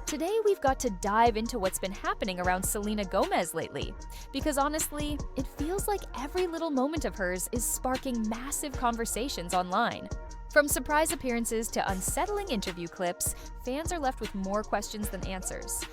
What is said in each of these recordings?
Today, we've got to dive into what's been happening around Selena Gomez lately, because honestly, it feels like every little moment of hers is sparking massive conversations online. From surprise appearances to unsettling interview clips, fans are left with more questions than answers.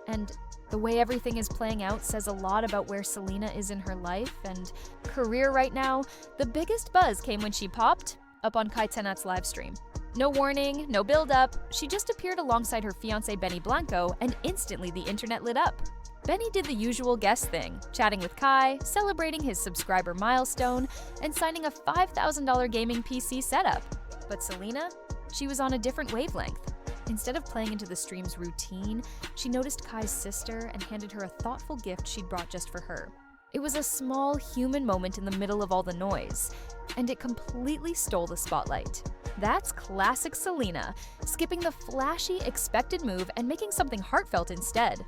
And the way everything is playing out says a lot about where Selena is in her life and career right now. The biggest buzz came when she popped up on Kai Cenat's livestream. No warning, no build-up, she just appeared alongside her fiancé Benny Blanco, and instantly the internet lit up. Benny did the usual guest thing, chatting with Kai, celebrating his subscriber milestone, and signing a $5,000 gaming PC setup. But Selena? She was on a different wavelength. Instead of playing into the stream's routine, she noticed Kai's sister and handed her a thoughtful gift she'd brought just for her. It was a small human moment in the middle of all the noise, and it completely stole the spotlight. That's classic Selena, skipping the flashy, expected move and making something heartfelt instead.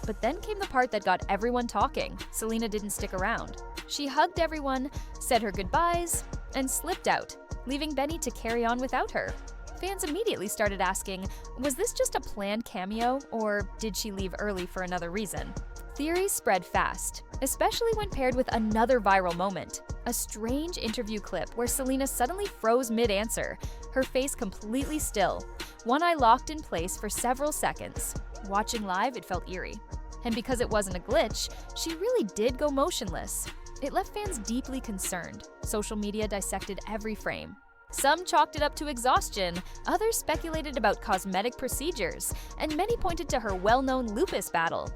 But then came the part that got everyone talking. Selena didn't stick around. She hugged everyone, said her goodbyes, and slipped out, leaving Benny to carry on without her. Fans immediately started asking, was this just a planned cameo, or did she leave early for another reason? Theories spread fast, especially when paired with another viral moment, a strange interview clip where Selena suddenly froze mid-answer, her face completely still, one eye locked in place for several seconds. Watching live, it felt eerie. And because it wasn't a glitch, she really did go motionless. It left fans deeply concerned. Social media dissected every frame. Some chalked it up to exhaustion, others speculated about cosmetic procedures, and many pointed to her well-known lupus battle.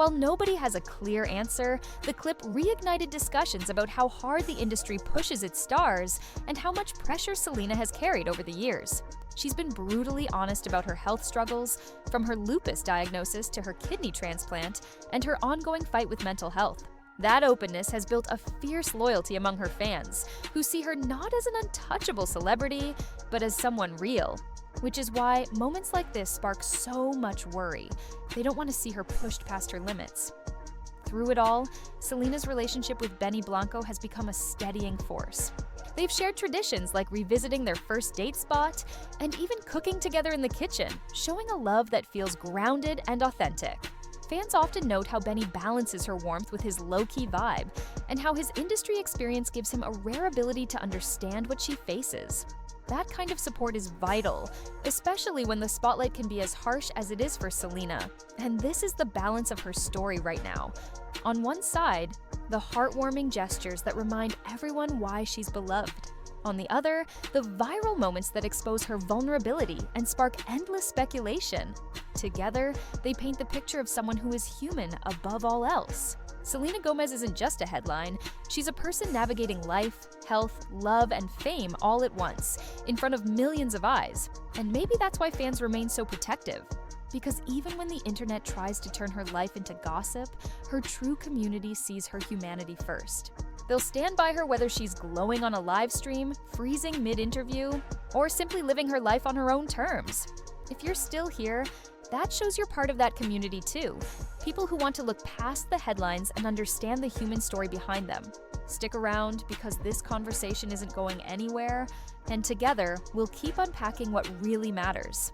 While nobody has a clear answer, the clip reignited discussions about how hard the industry pushes its stars and how much pressure Selena has carried over the years. She's been brutally honest about her health struggles, from her lupus diagnosis to her kidney transplant and her ongoing fight with mental health. That openness has built a fierce loyalty among her fans, who see her not as an untouchable celebrity, but as someone real. Which is why moments like this spark so much worry. They don't want to see her pushed past her limits. Through it all, Selena's relationship with Benny Blanco has become a steadying force. They've shared traditions like revisiting their first date spot and even cooking together in the kitchen, showing a love that feels grounded and authentic. Fans often note how Benny balances her warmth with his low-key vibe, and how his industry experience gives him a rare ability to understand what she faces. That kind of support is vital, especially when the spotlight can be as harsh as it is for Selena. And this is the balance of her story right now. On one side, the heartwarming gestures that remind everyone why she's beloved. On the other, the viral moments that expose her vulnerability and spark endless speculation. Together, they paint the picture of someone who is human above all else. Selena Gomez isn't just a headline, she's a person navigating life, health, love, and fame all at once, in front of millions of eyes. And maybe that's why fans remain so protective. Because even when the internet tries to turn her life into gossip, her true community sees her humanity first. They'll stand by her whether she's glowing on a live stream, freezing mid-interview, or simply living her life on her own terms. If you're still here, that shows you're part of that community too. People who want to look past the headlines and understand the human story behind them. Stick around because this conversation isn't going anywhere, and together, we'll keep unpacking what really matters.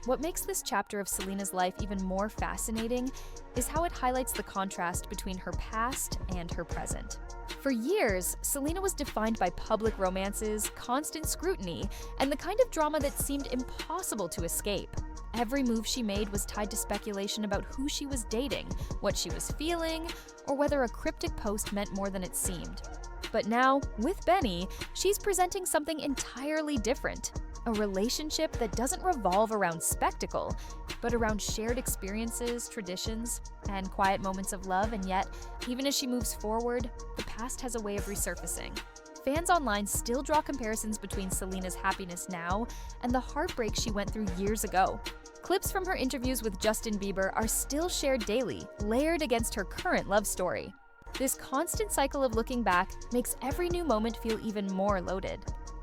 What makes this chapter of Selena's life even more fascinating is how it highlights the contrast between her past and her present. For years, Selena was defined by public romances, constant scrutiny, and the kind of drama that seemed impossible to escape. Every move she made was tied to speculation about who she was dating, what she was feeling, or whether a cryptic post meant more than it seemed. But now, with Benny, she's presenting something entirely different. A relationship that doesn't revolve around spectacle, but around shared experiences, traditions, and quiet moments of love. And yet, even as she moves forward, the past has a way of resurfacing. Fans online still draw comparisons between Selena's happiness now and the heartbreak she went through years ago. Clips from her interviews with Justin Bieber are still shared daily, layered against her current love story. This constant cycle of looking back makes every new moment feel even more loaded.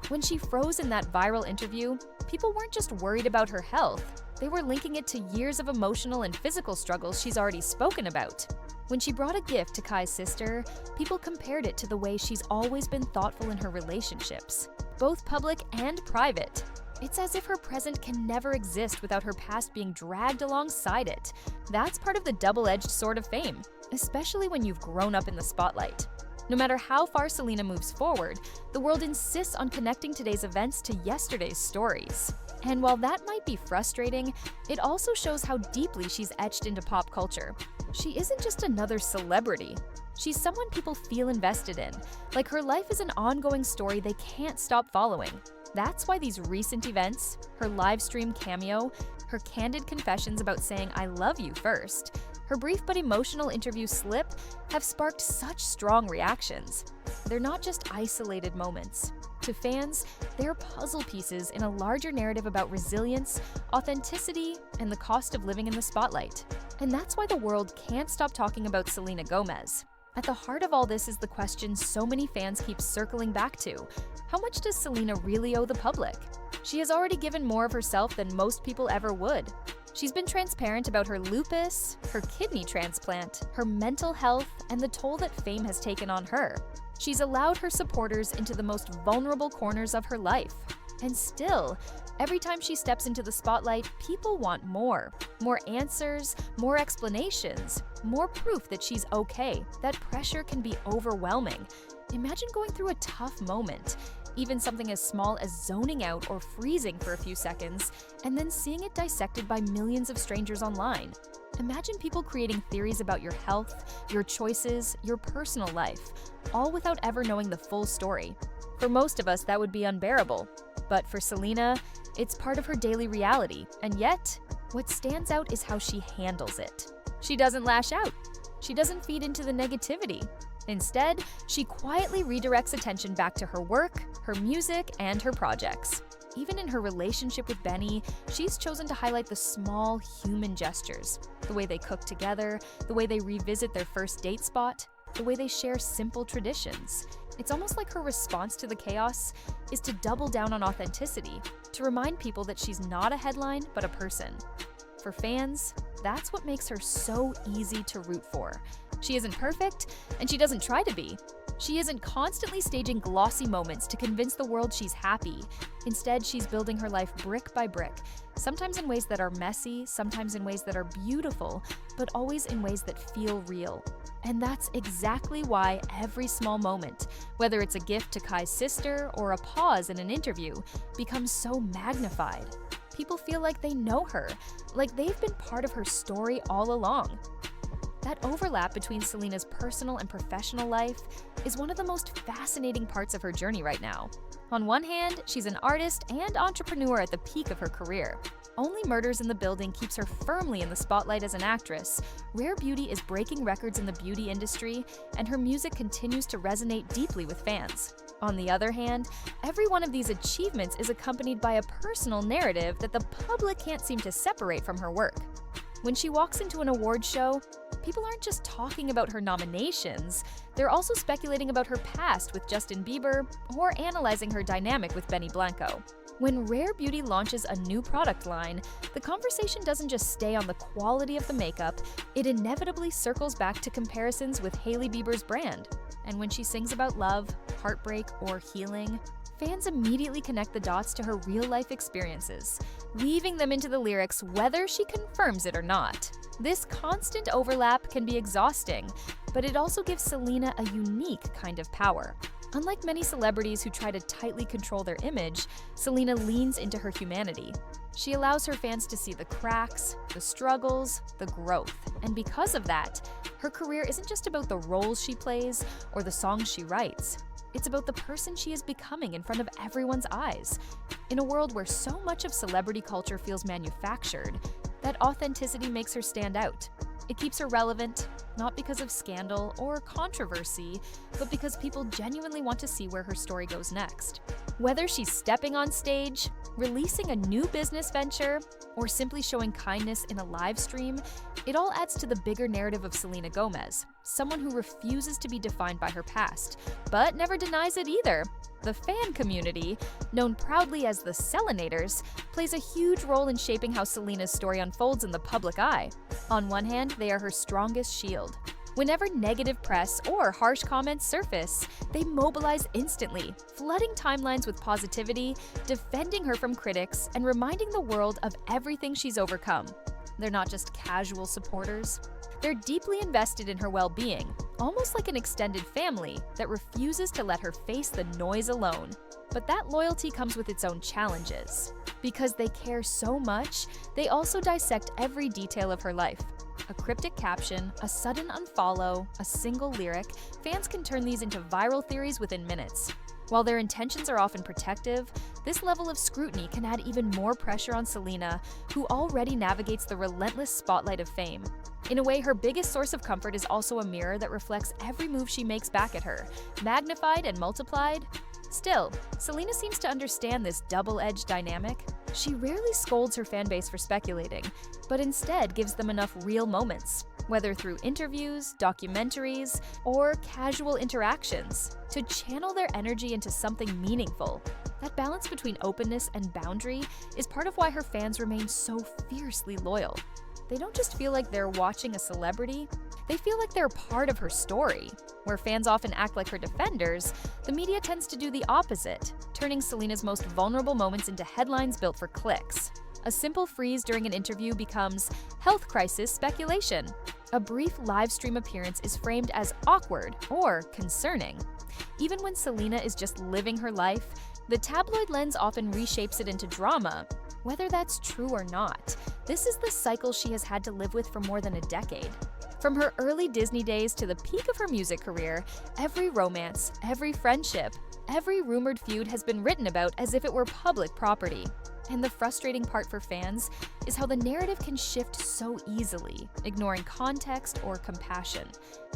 When she froze in that viral interview, people weren't just worried about her health, they were linking it to years of emotional and physical struggles she's already spoken about. When she brought a gift to Kai's sister, people compared it to the way she's always been thoughtful in her relationships, both public and private. It's as if her present can never exist without her past being dragged alongside it. That's part of the double-edged sword of fame, especially when you've grown up in the spotlight. No matter how far Selena moves forward, the world insists on connecting today's events to yesterday's stories. And while that might be frustrating, it also shows how deeply she's etched into pop culture. She isn't just another celebrity. She's someone people feel invested in, like her life is an ongoing story they can't stop following. That's why these recent events, her live stream cameo, her candid confessions about saying "I love you" first, her brief but emotional interview slip have sparked such strong reactions. They're not just isolated moments. To fans, they're puzzle pieces in a larger narrative about resilience, authenticity, and the cost of living in the spotlight. And that's why the world can't stop talking about Selena Gomez. At the heart of all this is the question so many fans keep circling back to: how much does Selena really owe the public? She has already given more of herself than most people ever would. She's been transparent about her lupus, her kidney transplant, her mental health, and the toll that fame has taken on her. She's allowed her supporters into the most vulnerable corners of her life. And still, every time she steps into the spotlight, people want more. More answers, more explanations, more proof that she's okay. That pressure can be overwhelming. Imagine going through a tough moment, even something as small as zoning out or freezing for a few seconds, and then seeing it dissected by millions of strangers online. Imagine people creating theories about your health, your choices, your personal life, all without ever knowing the full story. For most of us, that would be unbearable. But for Selena, it's part of her daily reality, and yet, what stands out is how she handles it. She doesn't lash out. She doesn't feed into the negativity. Instead, she quietly redirects attention back to her work, her music, and her projects. Even in her relationship with Benny, she's chosen to highlight the small human gestures. The way they cook together, the way they revisit their first date spot, the way they share simple traditions. It's almost like her response to the chaos is to double down on authenticity, to remind people that she's not a headline, but a person. For fans, that's what makes her so easy to root for. She isn't perfect, and she doesn't try to be. She isn't constantly staging glossy moments to convince the world she's happy. Instead, she's building her life brick by brick, sometimes in ways that are messy, sometimes in ways that are beautiful, but always in ways that feel real. And that's exactly why every small moment, whether it's a gift to Kai's sister or a pause in an interview, becomes so magnified. People feel like they know her, like they've been part of her story all along. That overlap between Selena's personal and professional life is one of the most fascinating parts of her journey right now. On one hand, she's an artist and entrepreneur at the peak of her career. Only Murders in the Building keeps her firmly in the spotlight as an actress. Rare Beauty is breaking records in the beauty industry, and her music continues to resonate deeply with fans. On the other hand, every one of these achievements is accompanied by a personal narrative that the public can't seem to separate from her work. When she walks into an award show, people aren't just talking about her nominations, they're also speculating about her past with Justin Bieber or analyzing her dynamic with Benny Blanco. When Rare Beauty launches a new product line, the conversation doesn't just stay on the quality of the makeup, it inevitably circles back to comparisons with Hailey Bieber's brand. And when she sings about love, heartbreak, or healing, fans immediately connect the dots to her real-life experiences, weaving them into the lyrics whether she confirms it or not. This constant overlap can be exhausting, but it also gives Selena a unique kind of power. Unlike many celebrities who try to tightly control their image, Selena leans into her humanity. She allows her fans to see the cracks, the struggles, the growth. And because of that, her career isn't just about the roles she plays or the songs she writes. It's about the person she is becoming in front of everyone's eyes. In a world where so much of celebrity culture feels manufactured, that authenticity makes her stand out. It keeps her relevant, not because of scandal or controversy, but because people genuinely want to see where her story goes next. Whether she's stepping on stage, releasing a new business venture, or simply showing kindness in a live stream, it all adds to the bigger narrative of Selena Gomez, someone who refuses to be defined by her past, but never denies it either. The fan community, known proudly as the Selenators, plays a huge role in shaping how Selena's story unfolds in the public eye. On one hand, they are her strongest shield. Whenever negative press or harsh comments surface, they mobilize instantly, flooding timelines with positivity, defending her from critics, and reminding the world of everything she's overcome. They're not just casual supporters. They're deeply invested in her well-being, almost like an extended family that refuses to let her face the noise alone. But that loyalty comes with its own challenges. Because they care so much, they also dissect every detail of her life. A cryptic caption, a sudden unfollow, a single lyric, fans can turn these into viral theories within minutes. While their intentions are often protective, this level of scrutiny can add even more pressure on Selena, who already navigates the relentless spotlight of fame. In a way, her biggest source of comfort is also a mirror that reflects every move she makes back at her, magnified and multiplied. Still, Selena seems to understand this double-edged dynamic. She rarely scolds her fanbase for speculating, but instead gives them enough real moments, whether through interviews, documentaries, or casual interactions, to channel their energy into something meaningful. That balance between openness and boundary is part of why her fans remain so fiercely loyal. They don't just feel like they're watching a celebrity, they feel like they're part of her story. Where fans often act like her defenders, the media tends to do the opposite, turning Selena's most vulnerable moments into headlines built for clicks. A simple freeze during an interview becomes health crisis speculation. A brief live stream appearance is framed as awkward or concerning. Even when Selena is just living her life, the tabloid lens often reshapes it into drama. Whether that's true or not, this is the cycle she has had to live with for more than a decade. From her early Disney days to the peak of her music career, every romance, every friendship, every rumored feud has been written about as if it were public property. And the frustrating part for fans is how the narrative can shift so easily, ignoring context or compassion.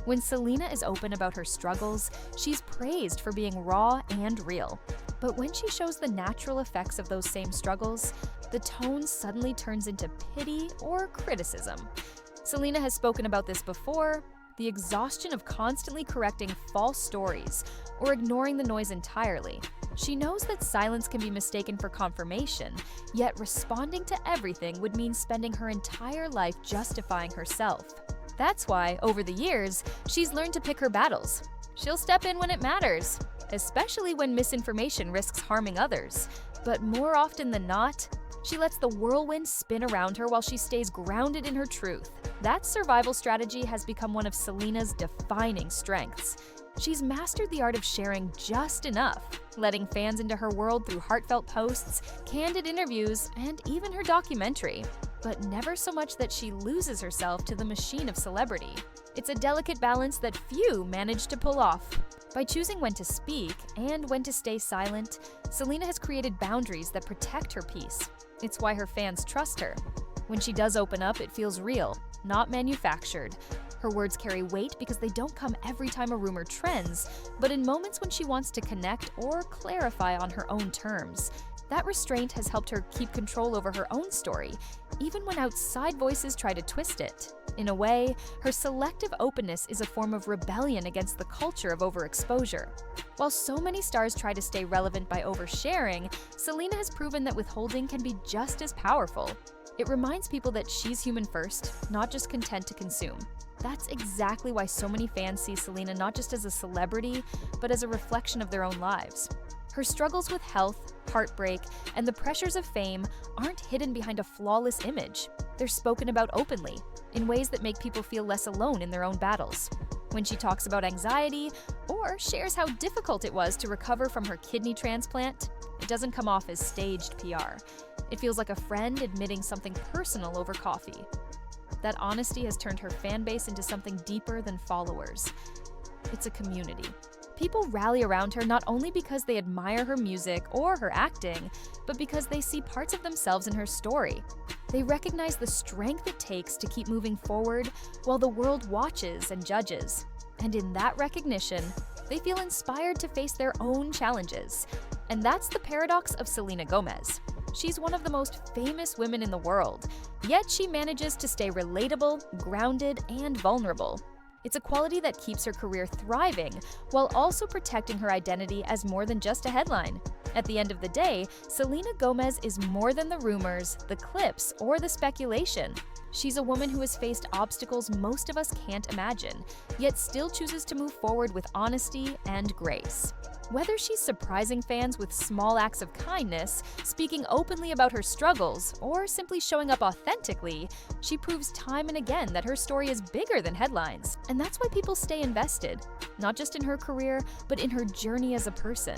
When Selena is open about her struggles, she's praised for being raw and real. But when she shows the natural effects of those same struggles, the tone suddenly turns into pity or criticism. Selena has spoken about this before, the exhaustion of constantly correcting false stories or ignoring the noise entirely. She knows that silence can be mistaken for confirmation, yet responding to everything would mean spending her entire life justifying herself. That's why, over the years, she's learned to pick her battles. She'll step in when it matters, especially when misinformation risks harming others. But more often than not, she lets the whirlwind spin around her while she stays grounded in her truth. That survival strategy has become one of Selena's defining strengths. She's mastered the art of sharing just enough, letting fans into her world through heartfelt posts, candid interviews, and even her documentary. But never so much that she loses herself to the machine of celebrity. It's a delicate balance that few manage to pull off. By choosing when to speak and when to stay silent, Selena has created boundaries that protect her peace. It's why her fans trust her. When she does open up, it feels real, not manufactured. Her words carry weight because they don't come every time a rumor trends, but in moments when she wants to connect or clarify on her own terms. That restraint has helped her keep control over her own story, even when outside voices try to twist it. In a way, her selective openness is a form of rebellion against the culture of overexposure. While so many stars try to stay relevant by oversharing, Selena has proven that withholding can be just as powerful. It reminds people that she's human first, not just content to consume. That's exactly why so many fans see Selena not just as a celebrity, but as a reflection of their own lives. Her struggles with health, heartbreak, and the pressures of fame aren't hidden behind a flawless image. They're spoken about openly, in ways that make people feel less alone in their own battles. When she talks about anxiety, or shares how difficult it was to recover from her kidney transplant, it doesn't come off as staged PR. It feels like a friend admitting something personal over coffee. That honesty has turned her fan base into something deeper than followers. It's a community. People rally around her not only because they admire her music or her acting, but because they see parts of themselves in her story. They recognize the strength it takes to keep moving forward while the world watches and judges. And in that recognition, they feel inspired to face their own challenges. And that's the paradox of Selena Gomez. She's one of the most famous women in the world, yet she manages to stay relatable, grounded, and vulnerable. It's a quality that keeps her career thriving while also protecting her identity as more than just a headline. At the end of the day, Selena Gomez is more than the rumors, the clips, or the speculation. She's a woman who has faced obstacles most of us can't imagine, yet still chooses to move forward with honesty and grace. Whether she's surprising fans with small acts of kindness, speaking openly about her struggles, or simply showing up authentically, she proves time and again that her story is bigger than headlines. And that's why people stay invested, not just in her career, but in her journey as a person.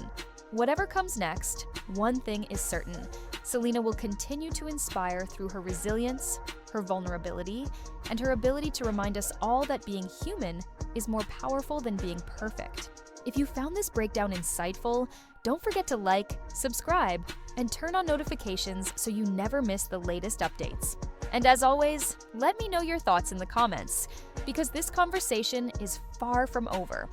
Whatever comes next, one thing is certain: Selena will continue to inspire through her resilience, her vulnerability, and her ability to remind us all that being human is more powerful than being perfect. If you found this breakdown insightful, don't forget to like, subscribe, and turn on notifications so you never miss the latest updates. And as always, let me know your thoughts in the comments, because this conversation is far from over.